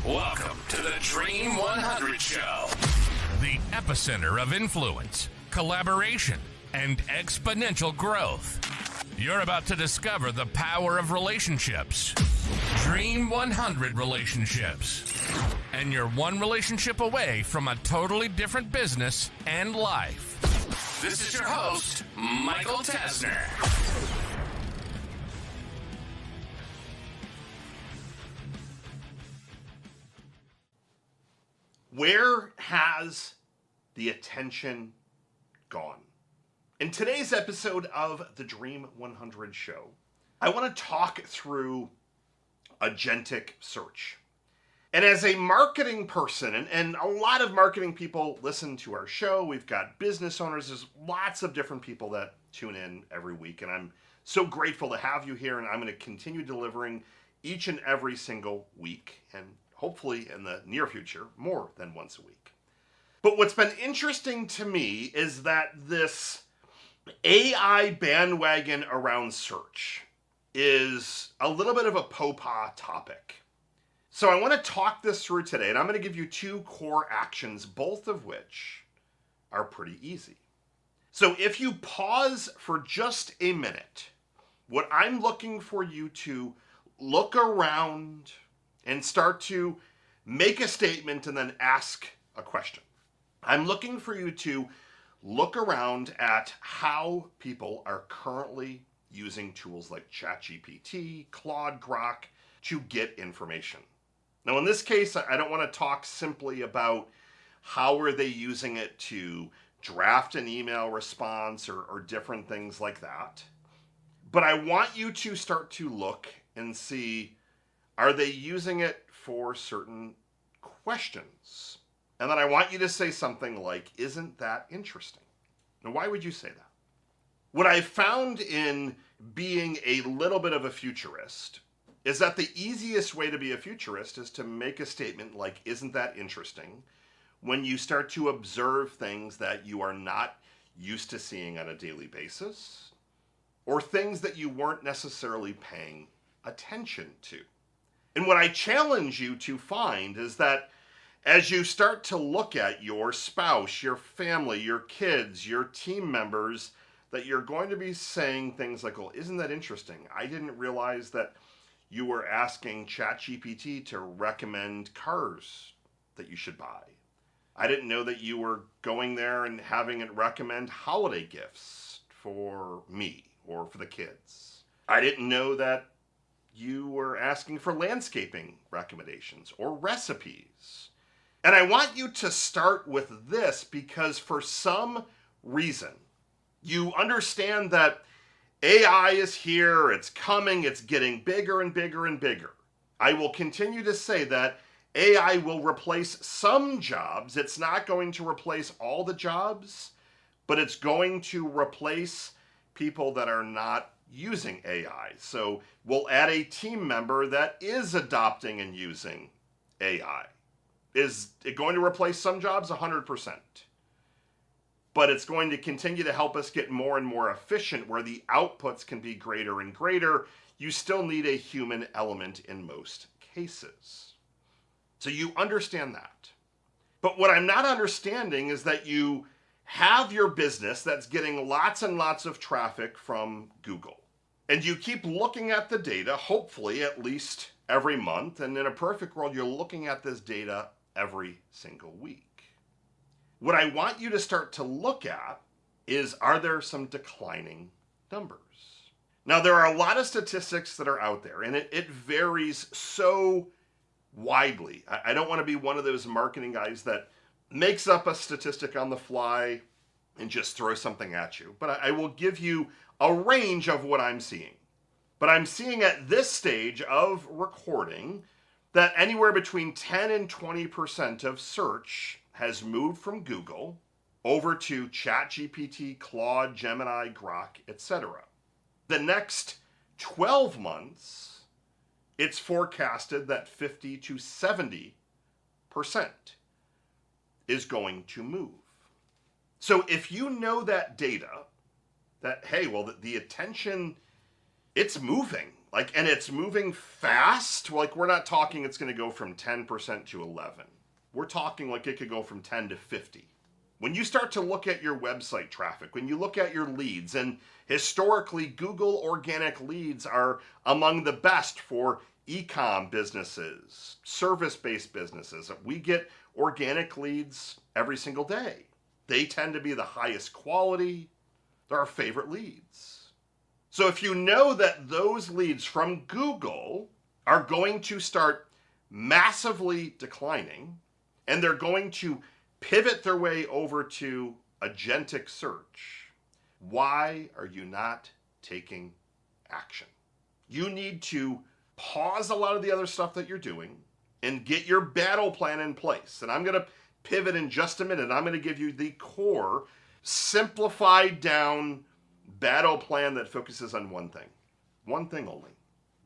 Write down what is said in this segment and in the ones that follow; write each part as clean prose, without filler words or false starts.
Welcome to the Dream 100 Show, the epicenter of influence, collaboration, and exponential growth. You're about to discover the power of relationships. Dream 100 relationships. And you're one relationship away from a totally different business and life. This is your host, Michael Tasner. Where has the attention gone? In today's episode of the Dream 100 Show, I want to talk through agentic search. And as a marketing person, and a lot of marketing people listen to our show, we've got business owners, there's lots of different people that tune in every week, and I'm so grateful to have you here, and I'm going to continue delivering each and every single week, and hopefully in the near future, more than once a week. But what's been interesting to me is that this AI bandwagon around search is a little bit of a faux-pas topic. So I want to talk this through today, and I'm going to give you two core actions, both of which are pretty easy. So if you pause for just a minute, what I'm looking for you to look around and start to make a statement and then ask a question. I'm looking for you to look around at how people are currently using tools like ChatGPT, Claude, Grok to get information. Now in this case, I don't want to talk simply about how are they using it to draft an email response or different things like that. But I want you to start to look and see, are they using it for certain questions? And then I want you to say something like, isn't that interesting? Now, why would you say that? What I found in being a little bit of a futurist is that the easiest way to be a futurist is to make a statement like, isn't that interesting? When you start to observe things that you are not used to seeing on a daily basis, or things that you weren't necessarily paying attention to. And what I challenge you to find is that as you start to look at your spouse, your family, your kids, your team members, that you're going to be saying things like, well, isn't that interesting? I didn't realize that you were asking ChatGPT to recommend cars that you should buy. I didn't know that you were going there and having it recommend holiday gifts for me or for the kids. I didn't know that you were asking for landscaping recommendations or recipes. And I want you to start with this because for some reason, you understand that AI is here, it's coming, it's getting bigger and bigger and bigger. I will continue to say that AI will replace some jobs. It's not going to replace all the jobs, but it's going to replace people that are not using AI. So we'll add a team member that is adopting and using AI. Is it going to replace some jobs? 100%. But it's going to continue to help us get more and more efficient where the outputs can be greater and greater. You still need a human element in most cases. So you understand that. But what I'm not understanding is that you have your business that's getting lots and lots of traffic from Google. And you keep looking at the data, hopefully at least every month. And in a perfect world, you're looking at this data every single week. What I want you to start to look at is, are there some declining numbers? Now, there are a lot of statistics that are out there, and it varies so widely. I don't want to be one of those marketing guys that makes up a statistic on the fly and just throw something at you. But I will give you a range of what I'm seeing. But I'm seeing at this stage of recording that anywhere between 10 and 20% of search has moved from Google over to ChatGPT, Claude, Gemini, Grok, etc. The next 12 months, it's forecasted that 50 to 70% is going to move. So if you know that data, that, hey, well, the attention it's moving. And it's moving fast. We're not talking it's going to go from 10% to 11. We're talking like it could go from 10 to 50. When you start to look at your website traffic, when you look at your leads, and historically Google organic leads are among the best for e-com businesses, service-based businesses. We get organic leads every single day. They tend to be the highest quality. They're our favorite leads. So if you know that those leads from Google are going to start massively declining, and they're going to pivot their way over to agentic search, why are you not taking action? You need to pause a lot of the other stuff that you're doing and get your battle plan in place. And I'm going to pivot in just a minute. I'm going to give you the core, simplified down battle plan that focuses on one thing only.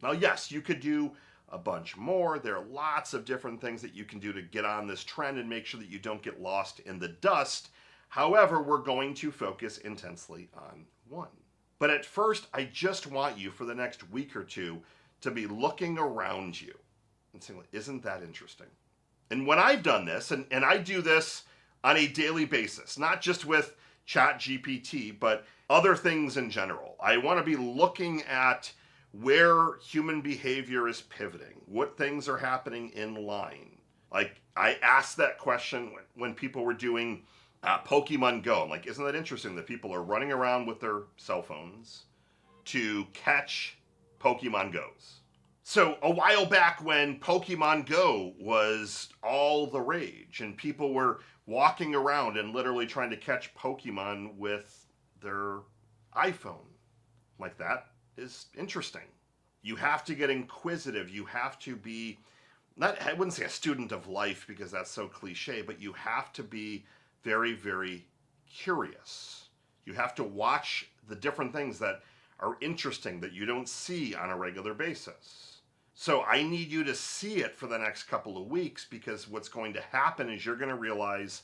Now, yes, you could do a bunch more. There are lots of different things that you can do to get on this trend and make sure that you don't get lost in the dust. However, we're going to focus intensely on one. But at first, I just want you for the next week or two to be looking around you and saying, isn't that interesting? And when I've done this, and I do this on a daily basis, not just with ChatGPT, but other things in general. I want to be looking at where human behavior is pivoting, what things are happening in line. I asked that question when people were doing Pokemon Go. I'm like, isn't that interesting that people are running around with their cell phones to catch Pokemon Go's? So a while back when Pokemon Go was all the rage and people were walking around and literally trying to catch Pokemon with their iPhone, like that is interesting. You have to get inquisitive. You have to be, I wouldn't say a student of life because that's so cliche, but you have to be very, very curious. You have to watch the different things that are interesting that you don't see on a regular basis. So I need you to see it for the next couple of weeks, because what's going to happen is you're going to realize,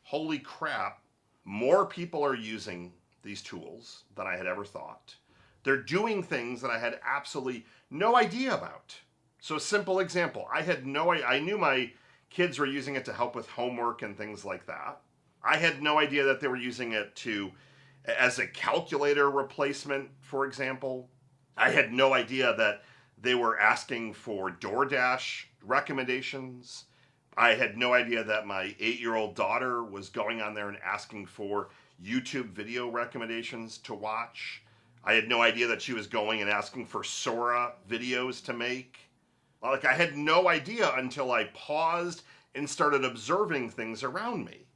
holy crap, more people are using these tools than I had ever thought. They're doing things that I had absolutely no idea about. So a simple example, I knew my kids were using it to help with homework and things like that. I had no idea that they were using it as a calculator replacement, for example. I had no idea that they were asking for DoorDash recommendations. I had no idea that my 8-year-old daughter was going on there and asking for YouTube video recommendations to watch. I had no idea that she was going and asking for Sora videos to make. I had no idea until I paused and started observing things around me.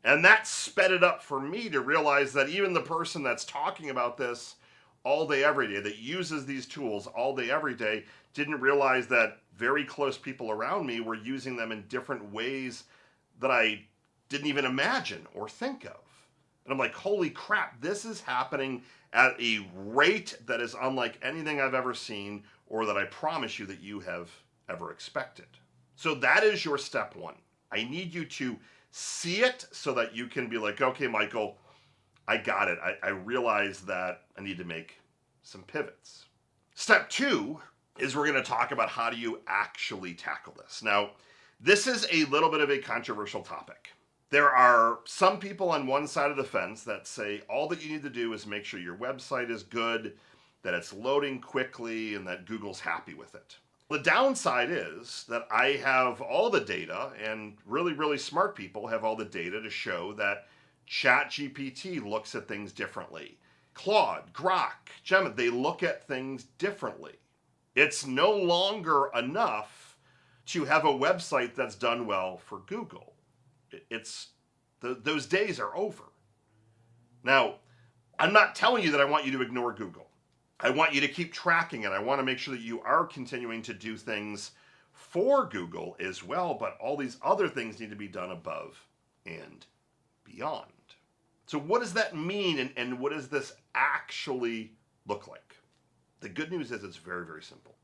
And that sped it up for me to realize that even the person that's talking about this all day, every day, that uses these tools all day, every day, didn't realize that very close people around me were using them in different ways that I didn't even imagine or think of. And I'm like, holy crap, this is happening at a rate that is unlike anything I've ever seen, or that I promise you that you have ever expected. So that is your step one. I need you to see it so that you can be like, okay, Michael, I got it. I realize that I need to make some pivots. Step two is we're going to talk about how do you actually tackle this. Now, this is a little bit of a controversial topic. There are some people on one side of the fence that say all that you need to do is make sure your website is good, that it's loading quickly, and that Google's happy with it. The downside is that I have all the data, and really, really smart people have all the data to show that ChatGPT looks at things differently. Claude, Grok, Gemini, they look at things differently. It's no longer enough to have a website that's done well for Google. Those days are over. Now, I'm not telling you that I want you to ignore Google. I want you to keep tracking it. I want to make sure that you are continuing to do things for Google as well, but all these other things need to be done above and beyond. So what does that mean, and what does this actually look like? The good news is it's very, very simple.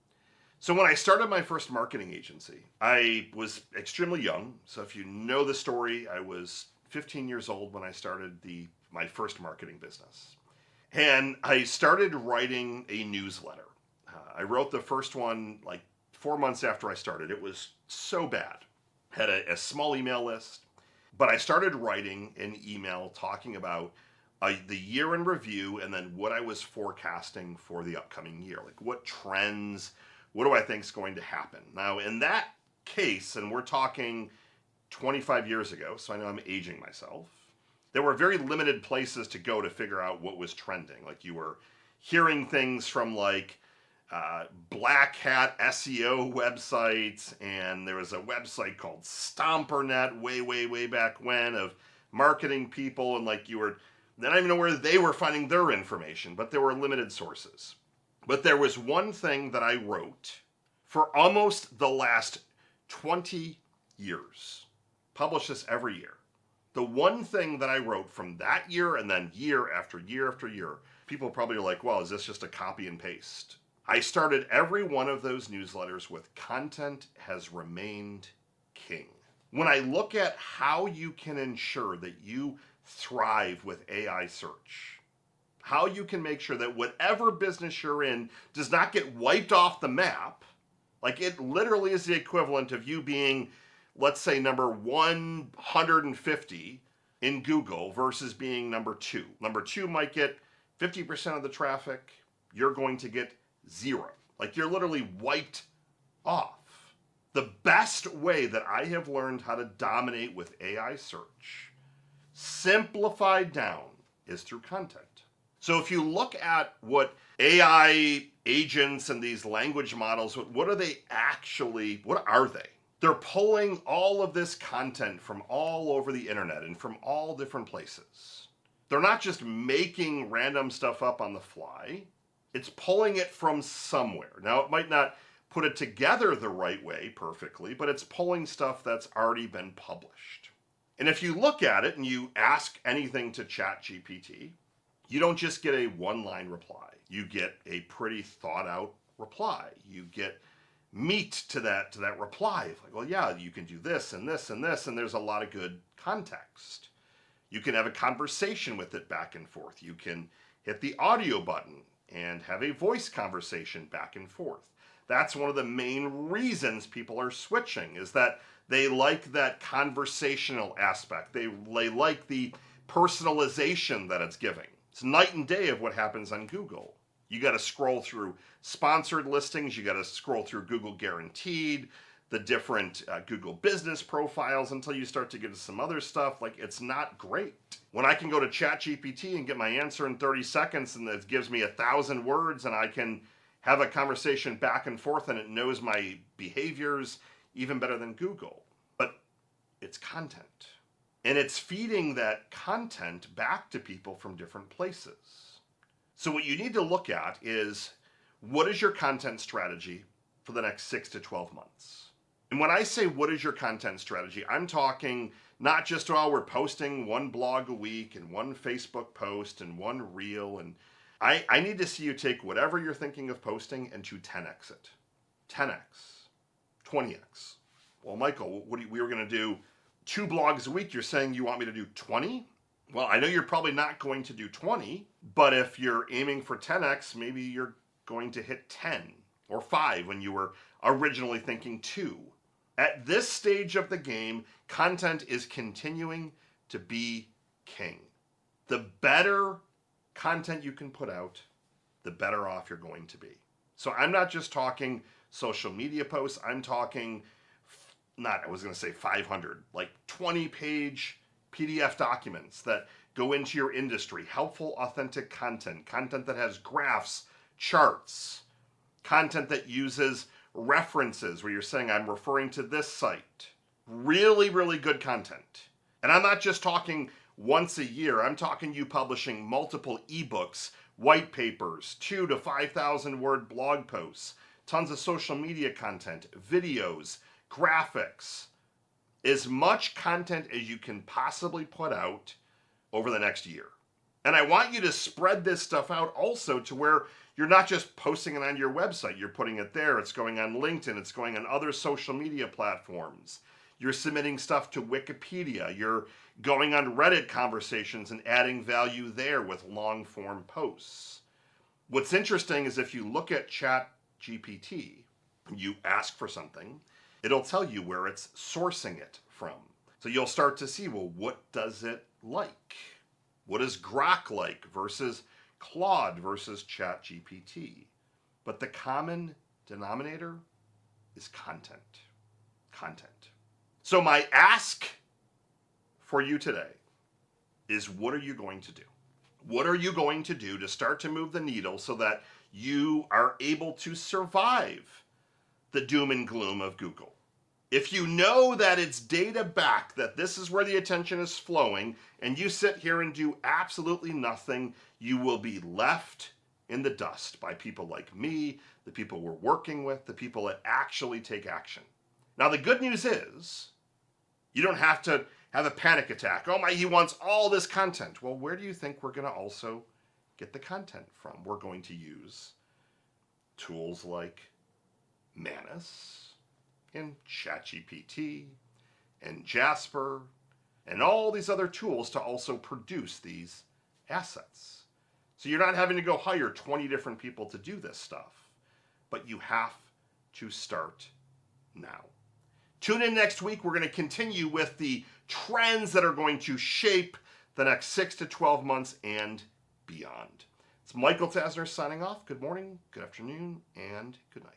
So when I started my first marketing agency, I was extremely young. So if you know the story, I was 15 years old when I started my first marketing business. And I started writing a newsletter. I wrote the first one like 4 months after I started. It was so bad. Had a small email list, but I started writing an email talking about the year in review and then what I was forecasting for the upcoming year. Like what trends, what do I think is going to happen? Now, in that case, and we're talking 25 years ago, so I know I'm aging myself, there were very limited places to go to figure out what was trending. Like you were hearing things from like black hat SEO websites, and there was a website called Stompernet way back when of marketing people, and like you were, I don't even know where they were finding their information, but there were limited sources. But there was one thing that I wrote for almost the last 20 years, publish this every year. The one thing that I wrote from that year and then year after year after year, people probably are like, well, is this just a copy and paste? I started every one of those newsletters with content has remained king. When I look at how you can ensure that you thrive with AI search, how you can make sure that whatever business you're in does not get wiped off the map, like it literally is the equivalent of you being, let's say, number 150 in Google versus being number 2. Number 2 might get 50% of the traffic. You're going to get 0. Like you're literally wiped off. The best way that I have learned how to dominate with AI search, simplified down, is through content. So if you look at what AI agents and these language models, what are they? They're pulling all of this content from all over the internet and from all different places. They're not just making random stuff up on the fly. It's pulling it from somewhere. Now, it might not put it together the right way perfectly, but it's pulling stuff that's already been published. And if you look at it and you ask anything to ChatGPT, you don't just get a one-line reply. You get a pretty thought-out reply. You get meat to that reply. It's like, well, yeah, you can do this and this and this, and there's a lot of good context. You can have a conversation with it back and forth. You can hit the audio button and have a voice conversation back and forth. That's one of the main reasons people are switching, is that they like that conversational aspect. They like the personalization that it's giving. It's night and day of what happens on Google. You got to scroll through sponsored listings. You got to scroll through Google Guaranteed, the different Google business profiles until you start to get to some other stuff. Like, it's not great. When I can go to ChatGPT and get my answer in 30 seconds and it gives me 1,000 words and I can have a conversation back and forth and it knows my behaviors even better than Google. But it's content. And it's feeding that content back to people from different places. So what you need to look at is, what is your content strategy for the next 6 to 12 months? And when I say what is your content strategy, I'm talking not just, oh, we're posting one blog a week and one Facebook post and one reel. And I need to see you take whatever you're thinking of posting and to 10x it. 10x, 20x. Well, Michael, we were going to do 2 blogs a week. You're saying you want me to do 20? Well, I know you're probably not going to do 20, but if you're aiming for 10x, maybe you're going to hit 10 or 5 when you were originally thinking 2. At this stage of the game, content is continuing to be king. The better content you can put out, the better off you're going to be. So I'm not just talking social media posts, I'm talking, I was going to say 500, like 20-page PDF documents that go into your industry, helpful, authentic content that has graphs, charts, content that uses references where you're saying, I'm referring to this site. Really, really good content. And I'm not just talking once a year, I'm talking you publishing multiple ebooks, white papers, 2,000 to 5,000 word blog posts, tons of social media content, videos, graphics, as much content as you can possibly put out over the next year. And I want you to spread this stuff out also to where you're not just posting it on your website, you're putting it there, it's going on LinkedIn, it's going on other social media platforms. You're submitting stuff to Wikipedia. You're going on Reddit conversations and adding value there with long form posts. What's interesting is if you look at ChatGPT, you ask for something, it'll tell you where it's sourcing it from. So you'll start to see, well, what does it like? What is Grok like versus Claude versus ChatGPT? But the common denominator is content. Content. So my ask for you today is, what are you going to do? What are you going to do to start to move the needle so that you are able to survive the doom and gloom of Google? If you know that it's data back, that this is where the attention is flowing, and you sit here and do absolutely nothing, you will be left in the dust by people like me, the people we're working with, the people that actually take action. Now, the good news is, you don't have to have a panic attack. Oh my, he wants all this content. Well, where do you think we're going to also get the content from? We're going to use tools like Manus and ChatGPT and Jasper and all these other tools to also produce these assets. So you're not having to go hire 20 different people to do this stuff, but you have to start now. Tune in next week. We're going to continue with the trends that are going to shape the next 6 to 12 months and beyond. It's Michael Tasner signing off. Good morning, good afternoon, and good night.